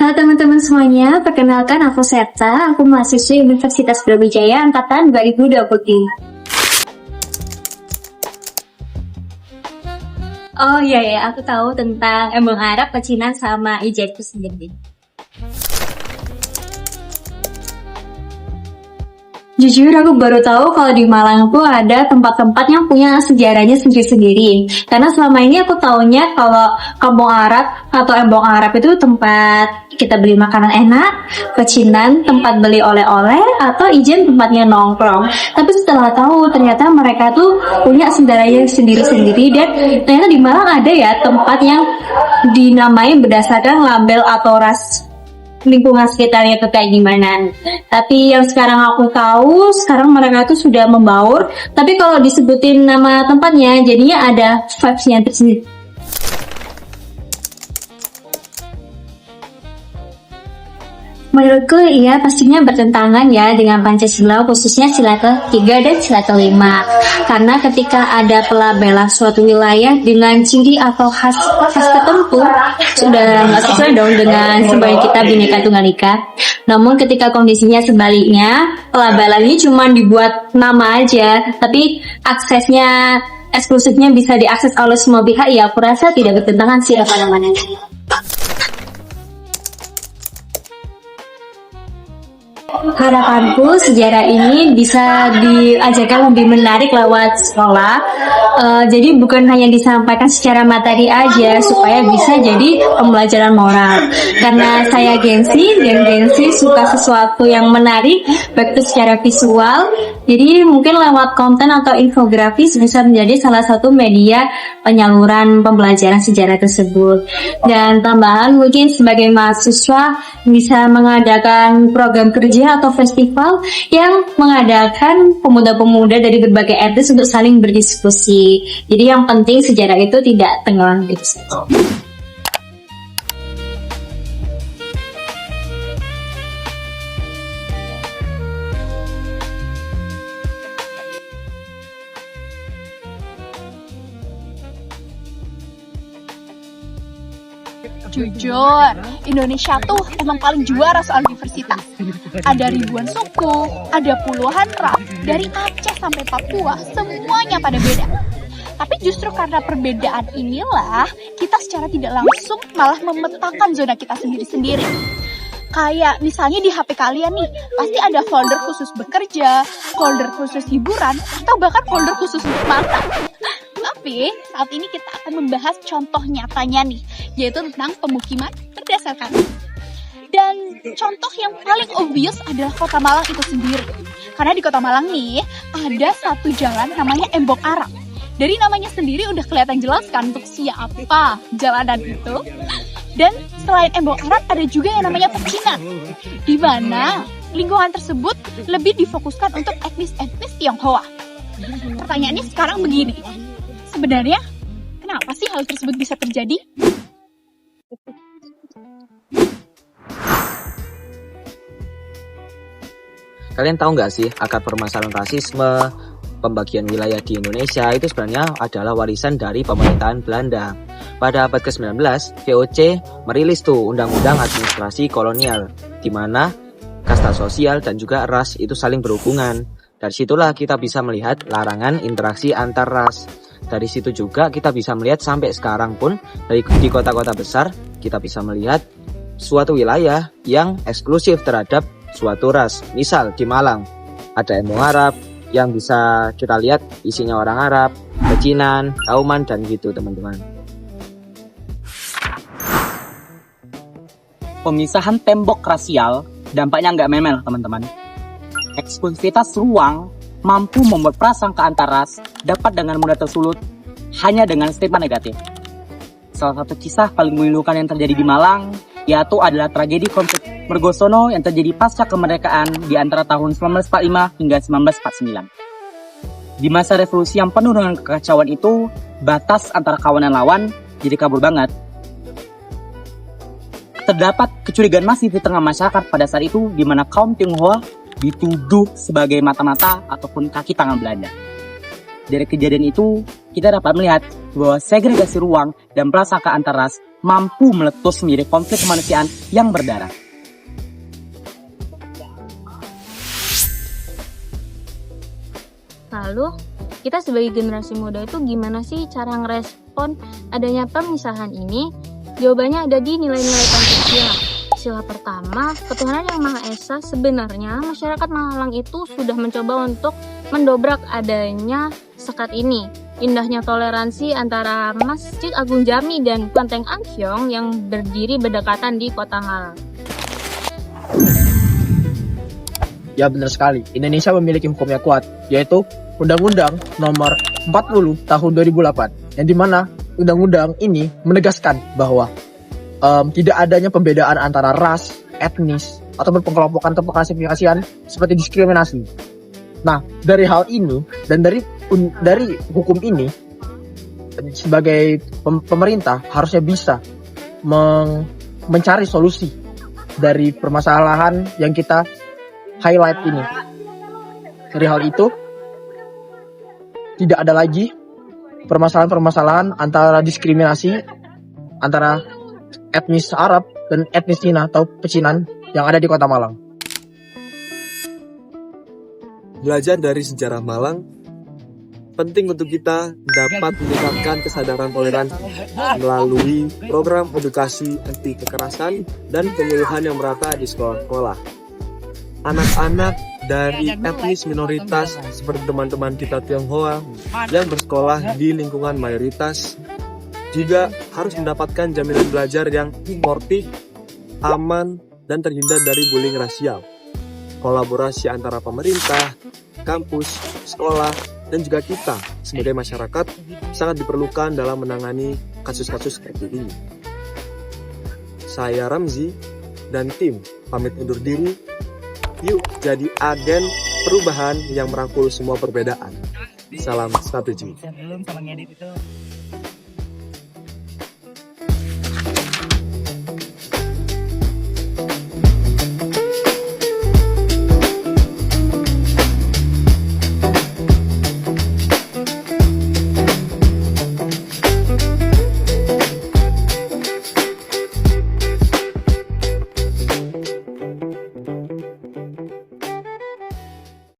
Halo teman-teman semuanya, perkenalkan aku Serta, aku mahasiswi Universitas Brawijaya Angkatan 2023. Oh iya ya, aku tahu tentang embung Arab, pecinan, sama ijen itu sendiri. Jujur aku baru tahu kalau di Malang tuh ada tempat-tempat yang punya sejarahnya sendiri-sendiri. Karena selama ini aku taunya kalau Kampung Arab atau Embong Arab itu tempat kita beli makanan enak, pecinan tempat beli oleh-oleh, atau ijen tempatnya nongkrong. Tapi setelah tahu ternyata mereka tuh punya sejarahnya sendiri-sendiri, dan ternyata di Malang ada ya tempat yang dinamai berdasarkan label atau ras lingkungan sekitarnya itu kayak gimana. Tapi yang sekarang aku tahu, sekarang mereka tuh sudah membaur. Tapi kalau disebutin nama tempatnya, jadinya ada vibes-nya tersendiri. Menurutku iya pastinya bertentangan ya dengan Pancasila, khususnya sila ke-3 dan sila ke-5. Karena ketika ada pelabelan suatu wilayah dengan ciri atau khas tertentu, sudah nggak sesuai dong dengan sebagai kita Bhinneka Tunggal Ika. Namun ketika kondisinya sebaliknya, pelabelan ini cuma dibuat nama aja, tapi aksesnya eksklusifnya bisa diakses oleh semua pihak, ya aku rasa tidak bertentangan sih apa-namanya. Harapanku sejarah ini bisa diajarkan lebih menarik lewat sekolah. Jadi bukan hanya disampaikan secara materi aja, supaya bisa jadi pembelajaran moral. Karena saya Gensi, dan Gensi suka sesuatu yang menarik, baik itu secara visual. Jadi mungkin lewat konten atau infografis bisa menjadi salah satu media penyaluran pembelajaran sejarah tersebut. Dan tambahan mungkin sebagai mahasiswa bisa mengadakan program kerja atau festival yang mengadakan pemuda-pemuda dari berbagai etnis untuk saling berdiskusi. Jadi yang penting sejarah itu tidak tenggelam gitu saja. Jujur, Indonesia tuh emang paling juara soal diversitas. Ada ribuan suku, ada puluhan ras, dari Aceh sampai Papua, semuanya pada beda. Tapi justru karena perbedaan inilah, kita secara tidak langsung malah memetakan zona kita sendiri-sendiri. Kayak misalnya di HP kalian nih, pasti ada folder khusus bekerja, folder khusus hiburan, atau bahkan folder khusus untuk makan. Tapi saat ini kita akan membahas contoh nyatanya nih, yaitu tentang pemukiman berdasarkan. Dan contoh yang paling obvious adalah Kota Malang itu sendiri. Karena di Kota Malang nih, ada satu jalan namanya Embong Arab. Dari namanya sendiri udah kelihatan jelas kan untuk siapa jalanan itu. Dan selain Embong Arab, ada juga yang namanya Pecinan, di mana lingkungan tersebut lebih difokuskan untuk etnis-etnis Tionghoa. Pertanyaannya sekarang begini, sebenarnya kenapa sih hal tersebut bisa terjadi? Kalian tahu nggak sih, akar permasalahan rasisme, pembagian wilayah di Indonesia itu sebenarnya adalah warisan dari pemerintahan Belanda. Pada abad ke-19, VOC merilis tuh Undang-Undang Administrasi Kolonial, di mana kasta sosial dan juga ras itu saling berhubungan. Dari situlah kita bisa melihat larangan interaksi antar ras. Dari situ juga kita bisa melihat sampai sekarang pun di kota-kota besar kita bisa melihat suatu wilayah yang eksklusif terhadap suatu ras. Misal di Malang ada Embong Arab yang bisa kita lihat isinya orang Arab, Pecinan, Kauman, dan gitu teman-teman. Pemisahan tembok rasial dampaknya nggak memel teman-teman. Eksklusivitas ruang mampu membuat prasangka antar ras dapat dengan mudah tersulut hanya dengan stigma negatif. Salah satu kisah paling memilukan yang terjadi di Malang yaitu adalah tragedi konflik Mergosono yang terjadi pasca kemerdekaan di antara tahun 1945 hingga 1949. Di masa revolusi yang penuh dengan kekacauan itu, batas antara kawan dan lawan jadi kabur banget. Terdapat kecurigaan masif di tengah masyarakat pada saat itu, di mana kaum Tionghoa dituduh sebagai mata-mata ataupun kaki tangan Belanda. Dari kejadian itu, kita dapat melihat bahwa segregasi ruang dan prasangka antar ras mampu meletus menjadi konflik kemanusiaan yang berdarah. Lalu, kita sebagai generasi muda itu gimana sih cara ngerespon adanya pemisahan ini? Jawabannya ada di nilai-nilai Pancasila. Sila pertama, ketuhanan yang Maha Esa. Sebenarnya masyarakat Malang itu sudah mencoba untuk mendobrak adanya sekat ini. Indahnya toleransi antara Masjid Agung Jami dan Kelenteng Angkyong yang berdiri berdekatan di Kota Malang. Ya benar sekali, Indonesia memiliki hukum yang kuat, yaitu Undang-Undang Nomor 40 Tahun 2008, yang dimana undang-undang ini menegaskan bahwa tidak adanya pembedaan antara ras, etnis, ataupun pengelompokan atau klasifikasian seperti diskriminasi. Nah, dari hal ini dan dari hukum ini, sebagai pemerintah harusnya bisa mencari solusi dari permasalahan yang kita highlight ini. Dari hal itu, tidak ada lagi permasalahan-permasalahan antara diskriminasi antara etnis Arab dan etnis Cina atau pecinan yang ada di Kota Malang. Belajar dari sejarah Malang penting untuk kita dapat meningkatkan kesadaran toleransi melalui program edukasi anti kekerasan dan penyuluhan yang merata di sekolah-sekolah. Anak-anak dari etnis minoritas seperti teman-teman kita Tionghoa yang bersekolah di lingkungan mayoritas juga harus mendapatkan jaminan belajar yang sportif, aman, dan terhindar dari bullying rasial. Kolaborasi antara pemerintah, kampus, sekolah, dan juga kita sebagai masyarakat sangat diperlukan dalam menangani kasus-kasus seperti ini. Saya Ramzi dan tim pamit undur diri. Yuk jadi agen perubahan yang merangkul semua perbedaan. Salam 1G.